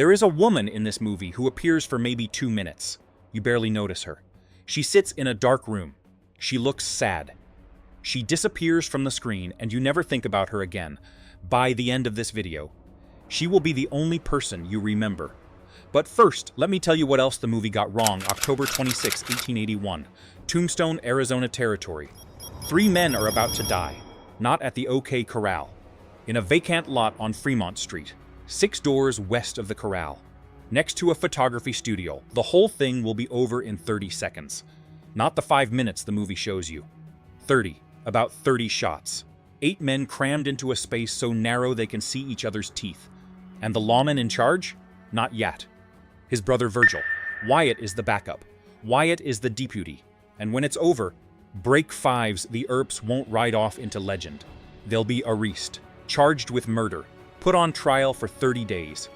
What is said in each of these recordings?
There is a woman in this movie who appears for maybe 2 minutes. You barely notice her. She sits in a dark room. She looks sad. She disappears from the screen and you never think about her again. By the end of this video, she will be the only person you remember. But first, let me tell you what else the movie got wrong. October 26, 1881, Tombstone, Arizona Territory. 3 men are about to die, not at the OK Corral, in a vacant lot on Fremont Street, 6 doors west of the Corral, next to a photography studio. The whole thing will be over in 30 seconds. Not the 5 minutes the movie shows you. 30, about 30 shots. 8 men crammed into a space so narrow they can see each other's teeth. And the lawman in charge? Not yet. His brother Virgil. Wyatt is the backup. Wyatt is the deputy. And when it's over, break 5s, the Earps won't ride off into legend. They'll be arrested, charged with murder, put on trial for 30 days.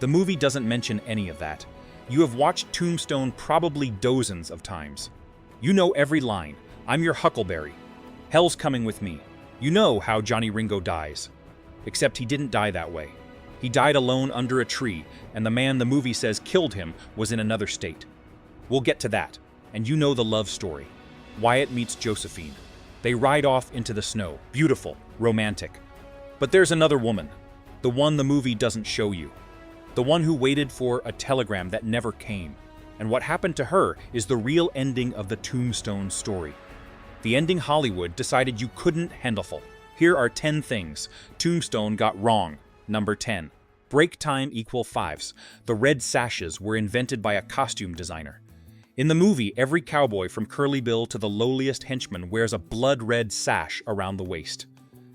The movie doesn't mention any of that. You have watched Tombstone probably dozens of times. You know every line. I'm your Huckleberry. Hell's coming with me. You know how Johnny Ringo dies. Except he didn't die that way. He died alone under a tree, and the man the movie says killed him was in another state. We'll get to that, and you know the love story. Wyatt meets Josephine. They ride off into the snow. Beautiful, romantic. But there's another woman, the one the movie doesn't show you. The one who waited for a telegram that never came. And what happened to her is the real ending of the Tombstone story. The ending Hollywood decided you couldn't handle. Here are 10 things Tombstone got wrong. Number 10. Break time equal 5s. The red sashes were invented by a costume designer. In the movie, every cowboy from Curly Bill to the lowliest henchman wears a blood-red sash around the waist.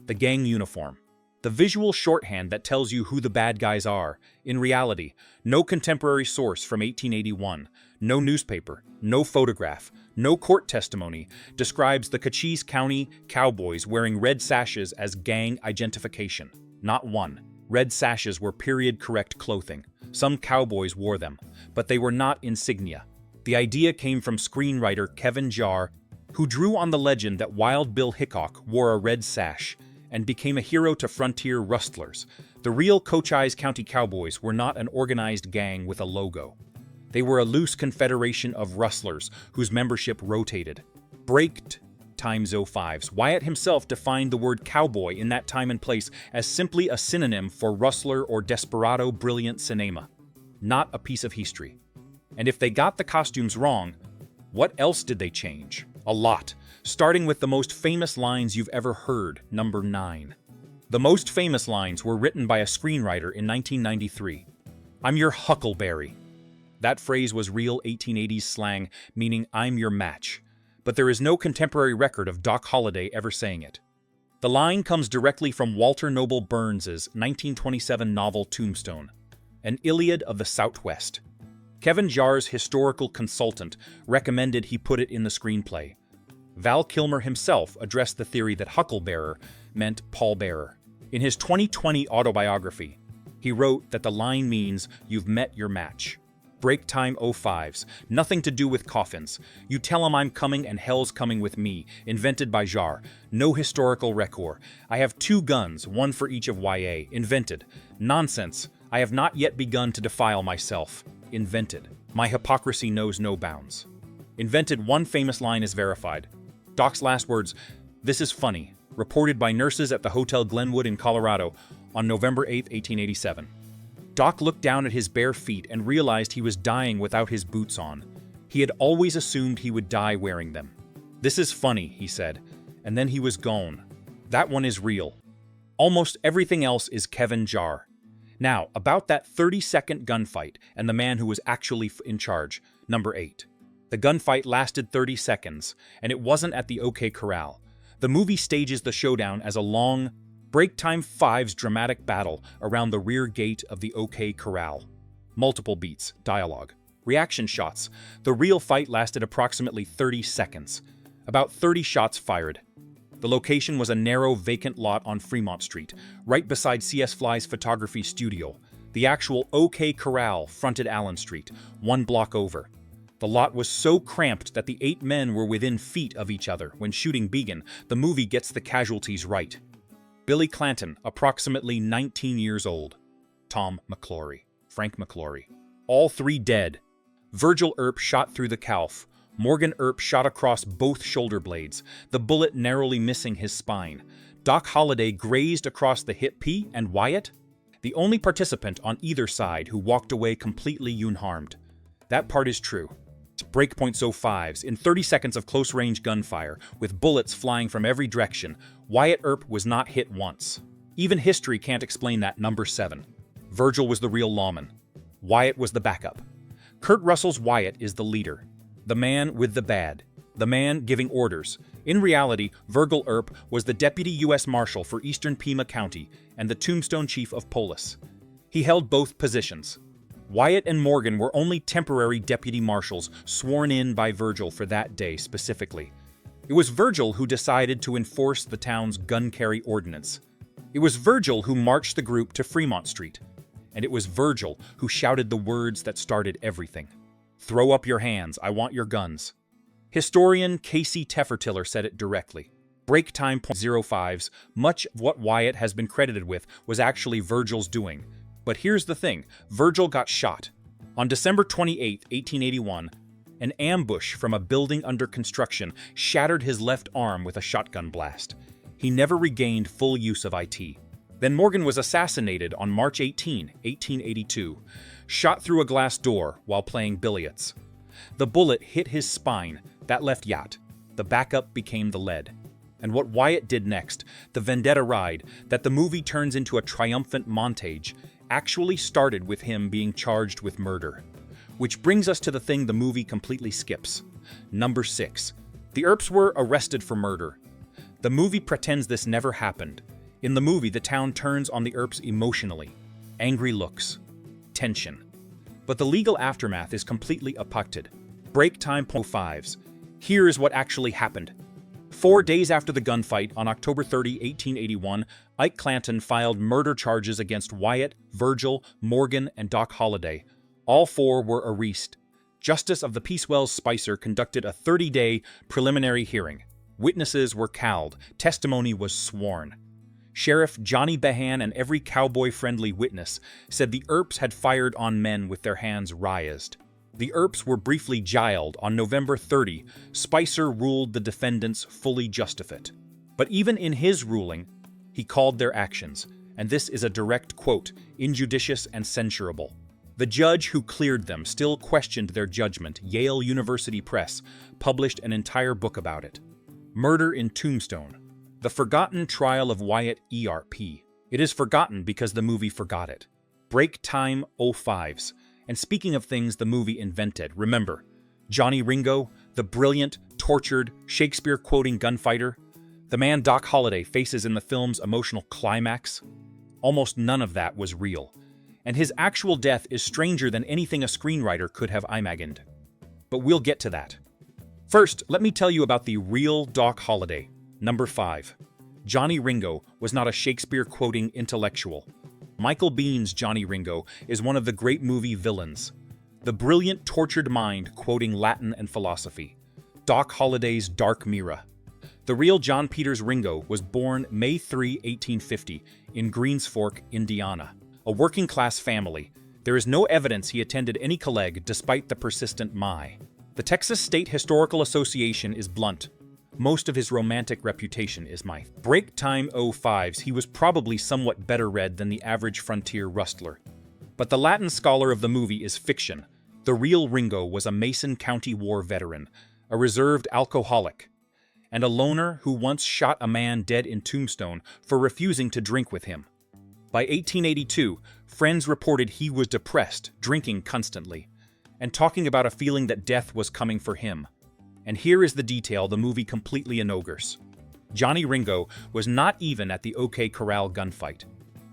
The gang uniform. The visual shorthand that tells you who the bad guys are. In reality, no contemporary source from 1881, no newspaper, no photograph, no court testimony describes the Cochise County cowboys wearing red sashes as gang identification. Not one. Red sashes were period-correct clothing. Some cowboys wore them, but they were not insignia. The idea came from screenwriter Kevin Jarre, who drew on the legend that Wild Bill Hickok wore a red sash and became a hero to frontier rustlers. The real Cochise County cowboys were not an organized gang with a logo. They were a loose confederation of rustlers whose membership rotated. Break times 05s. Wyatt himself defined the word cowboy in that time and place as simply a synonym for rustler or desperado brilliant cinema, not a piece of history. And if they got the costumes wrong, what else did they change? A lot, starting with the most famous lines you've ever heard, number 9. The most famous lines were written by a screenwriter in 1993. I'm your Huckleberry. That phrase was real 1880s slang, meaning I'm your match. But there is no contemporary record of Doc Holliday ever saying it. The line comes directly from Walter Noble Burns's 1927 novel Tombstone, an Iliad of the Southwest. Kevin Jarre's historical consultant recommended he put it in the screenplay. Val Kilmer himself addressed the theory that Hucklebearer meant pallbearer. In his 2020 autobiography, he wrote that the line means you've met your match. Break time 05s, nothing to do with coffins. You tell 'em I'm coming and hell's coming with me, invented by Jarre. No historical record. I have 2 guns, one for each of YA, invented. Nonsense. I have not yet begun to defile myself. Invented. My hypocrisy knows no bounds. Invented. One famous line is verified. Doc's last words, "This is funny," reported by nurses at the Hotel Glenwood in Colorado on November 8, 1887. Doc looked down at his bare feet and realized he was dying without his boots on. He had always assumed he would die wearing them. "This is funny," he said, and then he was gone. That one is real. Almost everything else is Kevin Jarre. Now, about that 30-second gunfight and the man who was actually in charge, number 8. The gunfight lasted 30 seconds, and it wasn't at the OK Corral. The movie stages the showdown as a long, break time 5s dramatic battle around the rear gate of the OK Corral. Multiple beats, dialogue, reaction shots. The real fight lasted approximately 30 seconds. About 30 shots fired. The location was a narrow, vacant lot on Fremont Street, right beside C.S. Fly's photography studio. The actual OK Corral fronted Allen Street, 1 block over. The lot was so cramped that the 8 men were within feet of each other when shooting began. The movie gets the casualties right. Billy Clanton, approximately 19 years old. Tom McClory, Frank McClory. All three dead. Virgil Earp shot through the calf. Morgan Earp shot across both shoulder blades, the bullet narrowly missing his spine. Doc Holliday grazed across the hip. And Wyatt? The only participant on either side who walked away completely unharmed. That part is true. Breakpoint 05s, in 30 seconds of close-range gunfire, with bullets flying from every direction, Wyatt Earp was not hit once. Even history can't explain that. Number 7. Virgil was the real Lawman. Wyatt was the backup. Kurt Russell's Wyatt is the leader. The man with the bad. The man giving orders. In reality, Virgil Earp was the Deputy U.S. Marshal for Eastern Pima County and the Tombstone Chief of Police. He held both positions. Wyatt and Morgan were only temporary deputy marshals sworn in by Virgil for that day specifically. It was Virgil who decided to enforce the town's gun carry ordinance. It was Virgil who marched the group to Fremont Street. And it was Virgil who shouted the words that started everything. "Throw up your hands, I want your guns." Historian Casey Teffertiller said it directly. Break time .05s, much of what Wyatt has been credited with was actually Virgil's doing. But here's the thing, Virgil got shot. On December 28, 1881, an ambush from a building under construction shattered his left arm with a shotgun blast. He never regained full use of IT. Then Morgan was assassinated on March 18, 1882, shot through a glass door while playing billiards. The bullet hit his spine, that left Yacht. The backup became the lead. And what Wyatt did next, the vendetta ride that the movie turns into a triumphant montage, actually started with him being charged with murder. Which brings us to the thing the movie completely skips. Number 6. The Earps were arrested for murder. The movie pretends this never happened. In the movie, the town turns on the Earps emotionally. Angry looks. Tension. But the legal aftermath is completely abducted. Break time .05s. Here is what actually happened. 4 days after the gunfight, on October 30, 1881, Ike Clanton filed murder charges against Wyatt, Virgil, Morgan, and Doc Holliday. All 4 were arrested. Justice of the Peace Wells Spicer conducted a 30-day preliminary hearing. Witnesses were called. Testimony was sworn. Sheriff Johnny Behan and every cowboy-friendly witness said the Earps had fired on men with their hands raised. The Earps were briefly jailed. On November 30, Spicer ruled the defendants fully justified. But even in his ruling, he called their actions, and this is a direct quote, injudicious and censurable. The judge who cleared them still questioned their judgment. Yale University Press published an entire book about it. Murder in Tombstone. The Forgotten Trial of Wyatt Earp. It is forgotten because the movie forgot it. Break time .05s. And speaking of things the movie invented, remember, Johnny Ringo, the brilliant, tortured, Shakespeare-quoting gunfighter, the man Doc Holliday faces in the film's emotional climax? Almost none of that was real, and his actual death is stranger than anything a screenwriter could have imagined. But we'll get to that. First, let me tell you about the real Doc Holliday. Number 5. Johnny Ringo was not a Shakespeare-quoting intellectual. Michael Biehn's Johnny Ringo is one of the great movie villains. The brilliant, tortured mind quoting Latin and philosophy. Doc Holliday's Dark Mirror. The real John Peters Ringo was born May 3, 1850, in Greens Fork, Indiana. A working-class family. There is no evidence he attended any college despite the persistent "my." The Texas State Historical Association is blunt. Most of his romantic reputation is my break time .05s. He was probably somewhat better read than the average frontier rustler. But the Latin scholar of the movie is fiction. The real Ringo was a Mason County War veteran, a reserved alcoholic, and a loner who once shot a man dead in Tombstone for refusing to drink with him. By 1882, friends reported he was depressed, drinking constantly, and talking about a feeling that death was coming for him. And here is the detail the movie completely inaugurates. Johnny Ringo was not even at the OK Corral gunfight.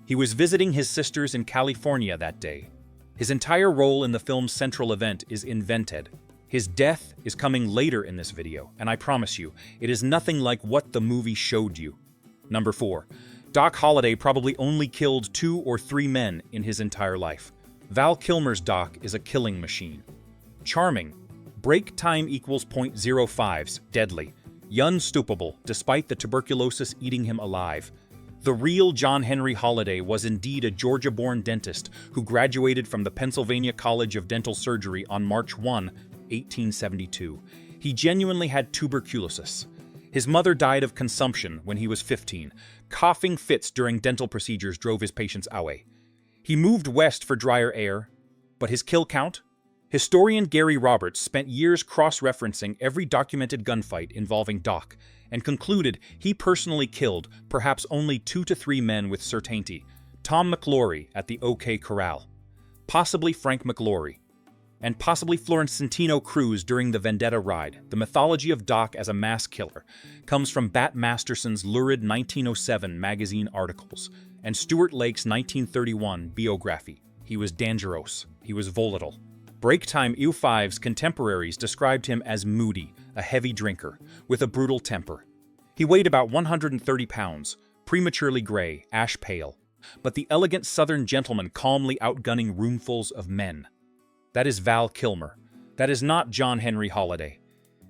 He was visiting his sisters in California that day. His entire role in the film's central event is invented. His death is coming later in this video, and I promise you, it is nothing like what the movie showed you. Number 4. Doc Holliday probably only killed 2 or 3 men in his entire life. Val Kilmer's Doc is a killing machine. Charming. Break time equals .05s, deadly. Unstoppable, despite the tuberculosis eating him alive. The real John Henry Holliday was indeed a Georgia-born dentist who graduated from the Pennsylvania College of Dental Surgery on March 1, 1872. He genuinely had tuberculosis. His mother died of consumption when he was 15. Coughing fits during dental procedures drove his patients away. He moved west for drier air, but his kill count? Historian Gary Roberts spent years cross-referencing every documented gunfight involving Doc, and concluded he personally killed perhaps only 2 to 3 men with certainty. Tom McLaury at the OK Corral, possibly Frank McLaury, and possibly Florentino Cruz during the Vendetta ride. The mythology of Doc as a mass killer comes from Bat Masterson's lurid 1907 magazine articles and Stuart Lake's 1931 biography. He was dangerous. He was volatile. Break Time EU5's contemporaries described him as moody, a heavy drinker, with a brutal temper. He weighed about 130 pounds, prematurely gray, ash pale, but the elegant southern gentleman calmly outgunning roomfuls of men. That is Val Kilmer. That is not John Henry Holliday.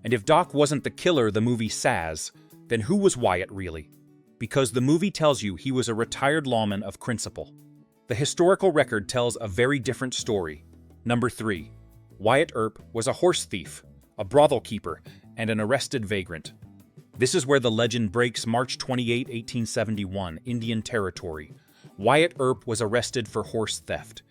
And if Doc wasn't the killer the movie says, then who was Wyatt really? Because the movie tells you he was a retired lawman of principle. The historical record tells a very different story. Number 3. Wyatt Earp was a horse thief, a brothel keeper, and an arrested vagrant. This is where the legend breaks. March 28, 1871, Indian Territory. Wyatt Earp was arrested for horse theft.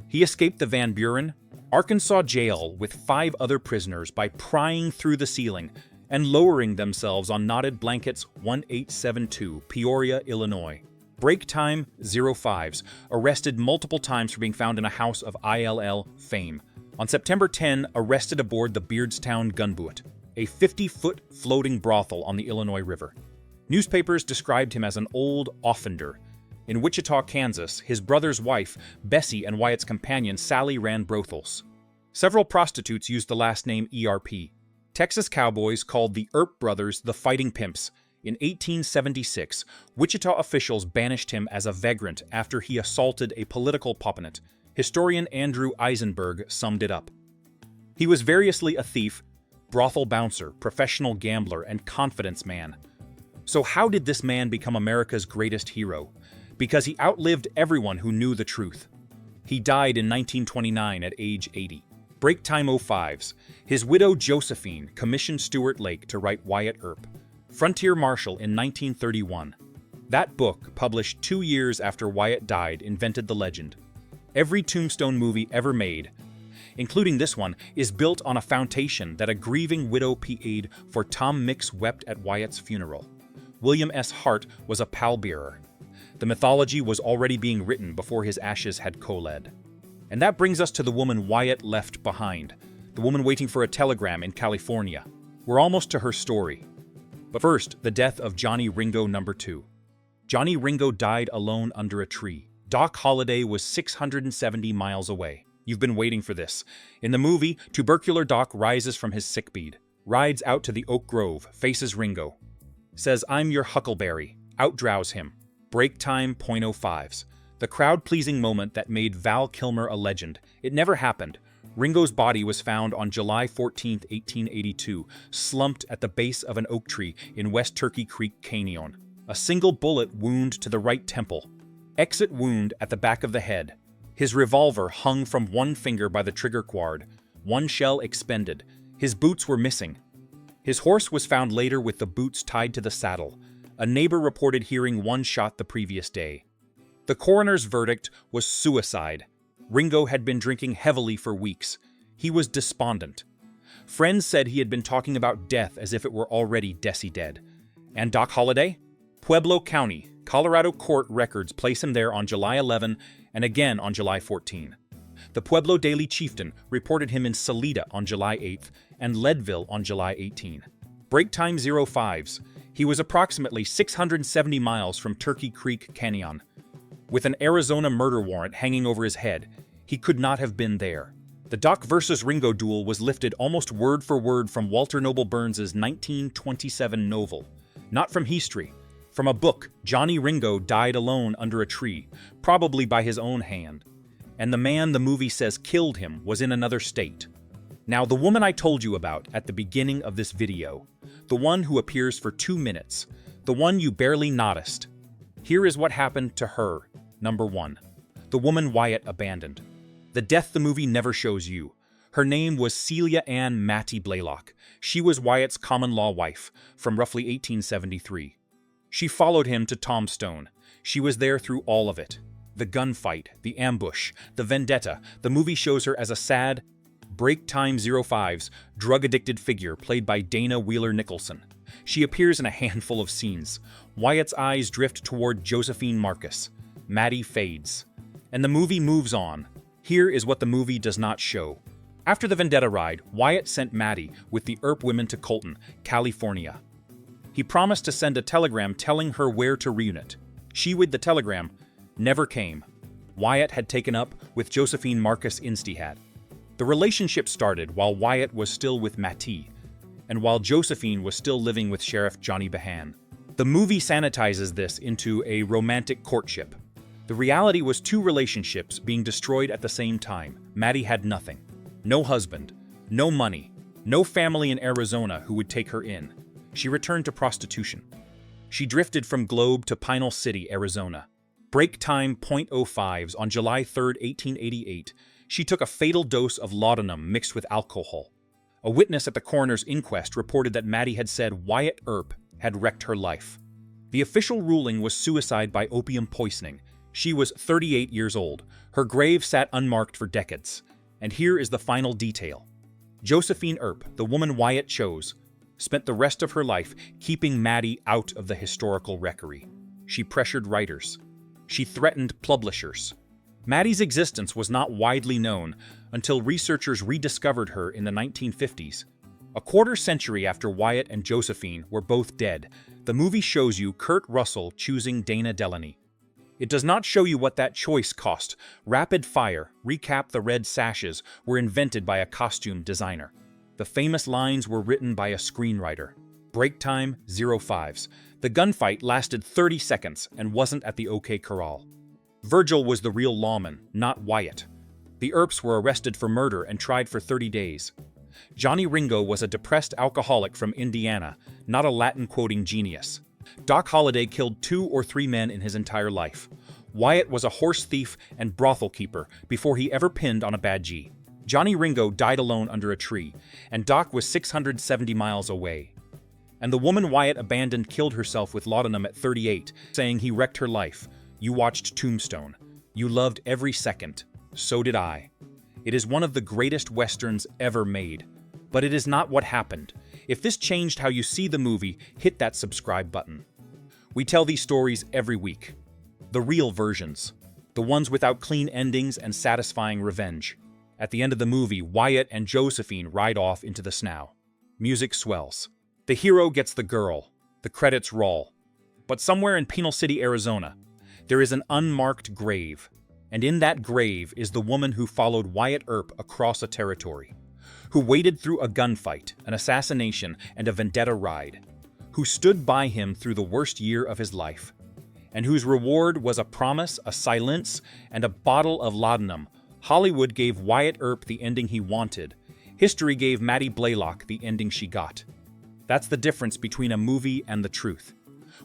He escaped the Van Buren, Arkansas jail with 5 other prisoners by prying through the ceiling and lowering themselves on knotted blankets. 1872, Peoria, Illinois. Break Time 05s, arrested multiple times for being found in a house of ILL fame. On September 10, arrested aboard the Beardstown gunboat, a 50-foot floating brothel on the Illinois River. Newspapers described him as an old offender. In Wichita, Kansas, his brother's wife, Bessie, and Wyatt's companion, Sally, ran brothels. Several prostitutes used the last name Earp. Texas cowboys called the Earp brothers the Fighting Pimps. In 1876, Wichita officials banished him as a vagrant after he assaulted a political opponent. Historian Andrew Eisenberg summed it up. He was variously a thief, brothel bouncer, professional gambler, and confidence man. So how did this man become America's greatest hero? Because he outlived everyone who knew the truth. He died in 1929 at age 80. Break Time 05s. His widow Josephine commissioned Stuart Lake to write Wyatt Earp, Frontier Marshal, in 1931. That book, published 2 years after Wyatt died, invented the legend. Every Tombstone movie ever made, including this one, is built on a foundation that a grieving widow paid for. Tom Mix wept at Wyatt's funeral. William S. Hart was a pallbearer. The mythology was already being written before his ashes had coalesced. And that brings us to the woman Wyatt left behind, the woman waiting for a telegram in California. We're almost to her story. But first, the death of Johnny Ringo No. 2. Johnny Ringo died alone under a tree. Doc Holliday was 670 miles away. You've been waiting for this. In the movie, tubercular Doc rises from his sickbed, rides out to the oak grove, faces Ringo, says, "I'm your huckleberry," outdrows him. Break Time .05s. The crowd-pleasing moment that made Val Kilmer a legend. It never happened. Ringo's body was found on July 14, 1882, slumped at the base of an oak tree in West Turkey Creek Canyon. A single bullet wound to the right temple. Exit wound at the back of the head. His revolver hung from one finger by the trigger cord. One shell expended. His boots were missing. His horse was found later with the boots tied to the saddle. A neighbor reported hearing one shot the previous day. The coroner's verdict was suicide. Ringo had been drinking heavily for weeks. He was despondent. Friends said he had been talking about death as if it were already dead. And Doc Holliday? Pueblo County, Colorado court records place him there on July 11 and again on July 14. The Pueblo Daily Chieftain reported him in Salida on July 8th and Leadville on July 18. Break Time 05s. He was approximately 670 miles from Turkey Creek Canyon. With an Arizona murder warrant hanging over his head, he could not have been there. The Doc versus Ringo duel was lifted almost word for word from Walter Noble Burns's 1927 novel. Not from history, from a book. Johnny Ringo died alone under a tree, probably by his own hand. And the man the movie says killed him was in another state. Now, the woman I told you about at the beginning of this video, the one who appears for 2 minutes, the one you barely noticed, Here is what happened to her. Number 1. The woman Wyatt abandoned. The death the movie never shows you. Her name was Celia Ann Mattie Blaylock. She was Wyatt's common-law wife from roughly 1873. She followed him to Tombstone. She was there through all of it. The gunfight, the ambush, the vendetta. The movie shows her as a sad, break-time 05's, drug-addicted figure played by Dana Wheeler Nicholson. She appears in a handful of scenes. Wyatt's eyes drift toward Josephine Marcus. Mattie fades. And the movie moves on. Here is what the movie does not show. After the vendetta ride, Wyatt sent Mattie with the Earp women to Colton, California. He promised to send a telegram telling her where to reunite. She, with the telegram, never came. Wyatt had taken up with Josephine Marcus Instihad. The relationship started while Wyatt was still with Mattie, and while Josephine was still living with Sheriff Johnny Behan. The movie sanitizes this into a romantic courtship. The reality was two relationships being destroyed at the same time. Mattie had nothing. No husband, no money, no family in Arizona who would take her in. She returned to prostitution. She drifted from Globe to Pinal City, Arizona. Break time .05s on July 3, 1888, she took a fatal dose of laudanum mixed with alcohol. A witness at the coroner's inquest reported that Mattie had said Wyatt Earp had wrecked her life. The official ruling was suicide by opium poisoning. She was 38 years old. Her grave sat unmarked for decades. And here is the final detail. Josephine Earp, the woman Wyatt chose, spent the rest of her life keeping Mattie out of the historical record. She pressured writers. She threatened publishers. Mattie's existence was not widely known until researchers rediscovered her in the 1950s. A quarter century after Wyatt and Josephine were both dead, the movie shows you Kurt Russell choosing Dana Delany. It does not show you what that choice cost. Rapid fire, recap: the red sashes were invented by a costume designer. The famous lines were written by a screenwriter. Break time 05s. The gunfight lasted 30 seconds and wasn't at the OK Corral. Virgil was the real Lawman, not Wyatt. The Earps were arrested for murder and tried for 30 days. Johnny Ringo was a depressed alcoholic from Indiana, not a Latin-quoting genius. Doc Holliday killed 2 or 3 men in his entire life. Wyatt was a horse thief and brothel keeper before he ever pinned on a bad G. Johnny Ringo died alone under a tree, and Doc was 670 miles away. And the woman Wyatt abandoned killed herself with laudanum at 38, saying he wrecked her life. You watched Tombstone. You loved every second. So did I. It is one of the greatest westerns ever made. But it is not what happened. If this changed how you see the movie, hit that subscribe button. We tell these stories every week. The real versions. The ones without clean endings and satisfying revenge. At the end of the movie, Wyatt and Josephine ride off into the snow. Music swells. The hero gets the girl. The credits roll. But somewhere in Pinal City, Arizona, there is an unmarked grave. And in that grave is the woman who followed Wyatt Earp across a territory. Who waded through a gunfight, an assassination, and a vendetta ride. Who stood by him through the worst year of his life. And whose reward was a promise, a silence, and a bottle of laudanum. Hollywood gave Wyatt Earp the ending he wanted. History gave Mattie Blaylock the ending she got. That's the difference between a movie and the truth.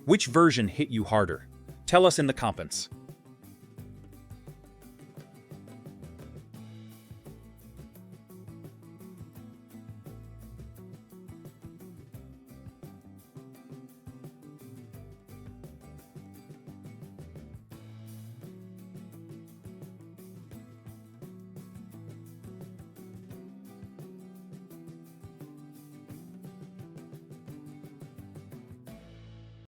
Which version hit you harder? Tell us in the comments.